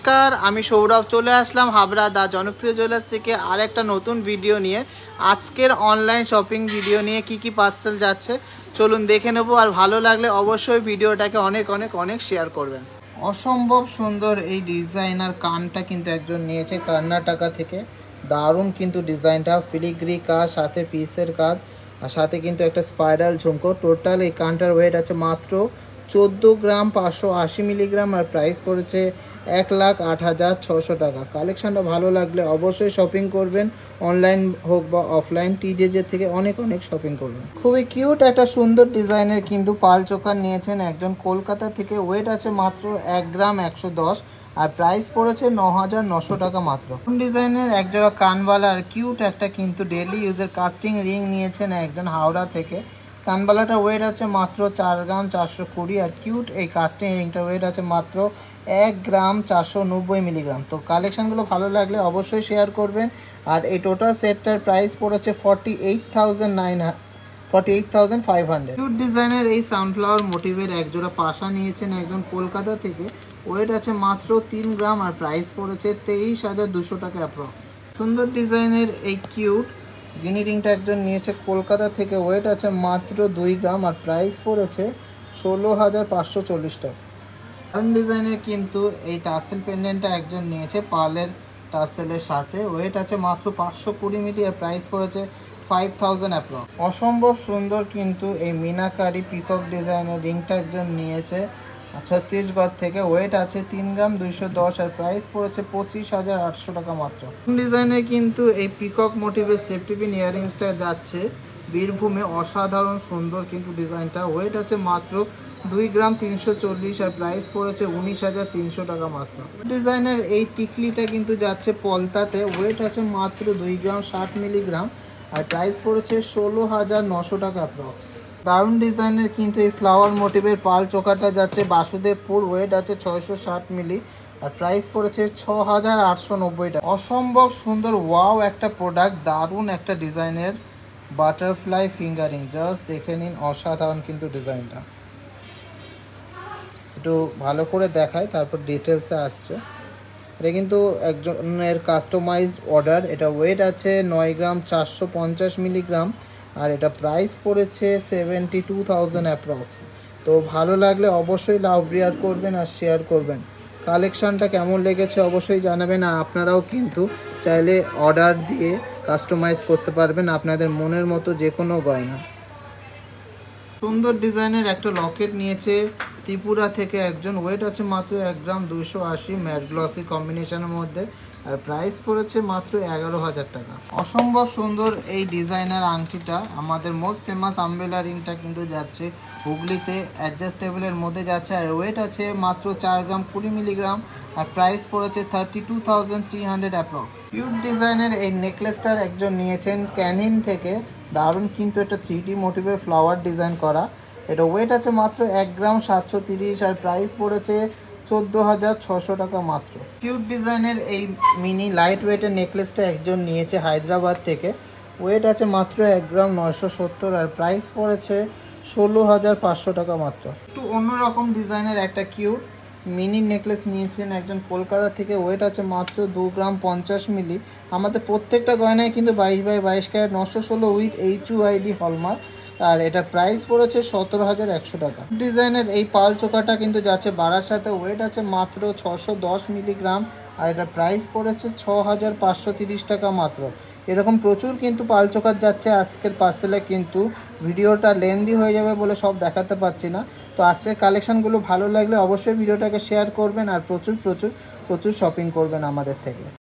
নমস্কার, আমি সৌরভ চলে আসলাম হাবড়া দা জনপ্রিয় জুয়েলার্স থেকে আরেকটা নতুন ভিডিও নিয়ে। আজকের অনলাইন শপিং ভিডিও নিয়ে কি পার্সেল যাচ্ছে চলুন দেখে নেব। আর ভালো লাগলে অবশ্যই ভিডিওটাকে অনেক শেয়ার করবেন। অসম্ভব সুন্দর এই ডিজাইনার কানটা কিন্তু একজন নিয়েছে কর্ণাটকা থেকে। দারুণ কিন্তু ডিজাইনটা, ফিলিগ্রি কাজ, সাথে পিসের কাজ, আর সাথে কিন্তু একটা স্পাইরাল ঝুমকো। টোটাল এই কানটার ওয়েট আছে মাত্র 14 গ্রাম 580 মিলিগ্রাম, আর প্রাইস পড়েছে 1,08,600 টাকা। কালেকশানটা ভালো লাগলে অবশ্যই শপিং করবেন, অনলাইন হোক বা অফলাইন। টিজেজে থেকে অনেক শপিং করবেন। খুবই কিউট একটা সুন্দর ডিজাইনের কিন্তু পাল চোকার নিয়েছেন একজন কলকাতা থেকে। ওয়েট আছে মাত্র 1 গ্রাম 110, আর প্রাইস পড়েছে 9,900 টাকা মাত্র। ডিজাইনের একজোড়া কানবালা আর কিউট একটা কিন্তু ডেলি ইউজের কাস্টিং রিং নিয়েছেন একজন হাওড়া থেকে। কানবালাটা ওয়েট আছে মাত্র 4 গ্রাম 420, আর কিউট এই কাস্টিং রিংটা ওয়েট আছে মাত্র 1 গ্রাম 490 মিলিগ্রাম। তো কালেকশানগুলো ভালো লাগলে অবশ্যই শেয়ার করবেন। আর এই টোটাল সেটটার প্রাইস পড়েছে 48,500। কিউট ডিজাইনের এই সানফ্লাওয়ার মোটিভের একজোড়া পাশা নিয়েছেন একজন কলকাতা থেকে। ওয়েট আছে মাত্র 3 গ্রাম, আর প্রাইস পড়েছে 23,200 টাকা অ্যাপ্রক্স। সুন্দর ডিজাইনের এই কিউট গিনি রিংটা একজন নিয়েছে কলকাতা থেকে। ওয়েট আছে মাত্র 2 গ্রাম, আর প্রাইস পড়েছে 16,540 টাকা। কারণ ডিজাইনের কিন্তু এই টাসেল পেন্ডেন্টটা একজন নিয়েছে পার্লের টাসেলের সাথে। ওয়েট আছে মাত্র 520 মিলি, আর প্রাইস পড়েছে 5,000 অ্যাপ্রক্স। অসম্ভব সুন্দর কিন্তু এই মিনাকারি পিকক ডিজাইনের রিংটা একজন নিয়েছে ছত্তিশগড় থেকে। ওয়েট আছে 3 গ্রাম 210, আর প্রাইস পড়েছে 25,800 টাকা মাত্র। ডিজাইনের কিন্তু এই পিকক মোটিভের সেফটি পিন ইয়াররিংসটা যাচ্ছে বীরভূমে। অসাধারণ সুন্দর কিন্তু ডিজাইনটা। ওয়েট আছে মাত্র 2 গ্রাম 340, আর প্রাইস পড়েছে 19,300 টাকা মাত্র। ডিজাইনের এই টিকলিটা কিন্তু যাচ্ছে পলতাতে। ওয়েট আছে মাত্র 2 গ্রাম 60 মিলিগ্রাম, আর প্রাইস পড়েছে 16,900 টাকা অ্যাপ্রক্স। দারুণ ডিজাইনের কিন্তু এই ফ্লাওয়ার মোটিভের পাল চোকাটা যাচ্ছে বাসুদেবপুর। ওয়েট আছে 660 মিলি, আর প্রাইস পড়েছে 6,890 টাকা। অসম্ভব সুন্দর ওয়াও একটা প্রোডাক্ট, দারুণ একটা ডিজাইনের বাটারফ্লাই ফিঙ্গারিং। জাস্ট দেখে নিন, অসাধারণ কিন্তু ডিজাইনটা। একটু ভালো করে দেখায় তারপর ডিটেলসে আসছে। এটা কিন্তু একজনের কাস্টমাইজ অর্ডার। এটা ওয়েট আছে 9 গ্রাম 450 মিলিগ্রাম, আর এটা প্রাইস পড়েছে 72,000 অ্যাপ্রক্স। তো ভালো লাগলে অবশ্যই লাভ রিয়ার করবেন আর শেয়ার করবেন। কালেকশানটা কেমন লেগেছে অবশ্যই জানাবেন। আর আপনারাও কিন্তু চাইলে অর্ডার দিয়ে কাস্টমাইজ করতে পারবেন আপনাদের মনের মতো যে কোনো গয়না। সুন্দর ডিজাইনের একটা লকেট নিয়েছে ত্রিপুরা থেকে একজন। ওয়েট আছে মাত্র 1 গ্রাম 280, ম্যাট গ্লসি কম্বিনেশনের মধ্যে, আর প্রাইস পড়েছে মাত্র 11,000 টাকা। অসম্ভব সুন্দর এই ডিজাইনার আংটিটা। আমাদের মোস্ট ফেমাস আমবেলা রিংটা কিন্তু যাচ্ছে হুগলিতে, অ্যাডজাস্টেবলের মধ্যে যাচ্ছে, আর ওয়েট আছে মাত্র 4 গ্রাম 20 মিলিগ্রাম, আর প্রাইস পড়েছে 32,300 অ্যাপ্রক্স। কিউট ডিজাইনের এই নেকলেসটার একজন নিয়েছেন ক্যানিন থেকে। দারুণ কিন্তু এটা 3D মোটিভের ফ্লাওয়ার ডিজাইন করা। এটা ওয়েট আছে মাত্র 1 গ্রাম 730, আর প্রাইস পড়েছে 14,600 টাকা মাত্র। কিউট ডিজাইনের এই মিনি লাইট ওয়েটের নেকলেসটা একজন নিয়েছে হায়দ্রাবাদ থেকে। ওয়েট আছে মাত্র 1 গ্রাম 970, আর প্রাইস পড়েছে 16,500 টাকা মাত্র। একটু অন্যরকম ডিজাইনের একটা কিউট মিনি নেকলেস নিয়েছেন একজন কলকাতা থেকে। ওয়েট আছে মাত্র 2 গ্রাম 50 মিলি। আমাদের প্রত্যেকটা গয়নায় কিন্তু 22x22 carat 916 with HUID hallmark, আর এটা প্রাইস পড়েছে 17,100 টাকা। ডিজাইনের এই পাল চোকাটা কিন্তু যাচ্ছে বারাসাতে। ওয়েট আছে মাত্র 610 মিলিগ্রাম, আর এটা প্রাইস পড়েছে 6,530 টাকা মাত্র। এরকম প্রচুর কিন্তু পাল চোকার যাচ্ছে আজকের পার্সেলে, কিন্তু ভিডিওটা লেন্দি হয়ে যাবে বলে সব দেখাতে পারছি না। তো আজকের কালেকশানগুলো ভালো লাগলে অবশ্যই ভিডিওটাকে শেয়ার করবেন, আর প্রচুর শপিং করবেন আমাদের থেকে।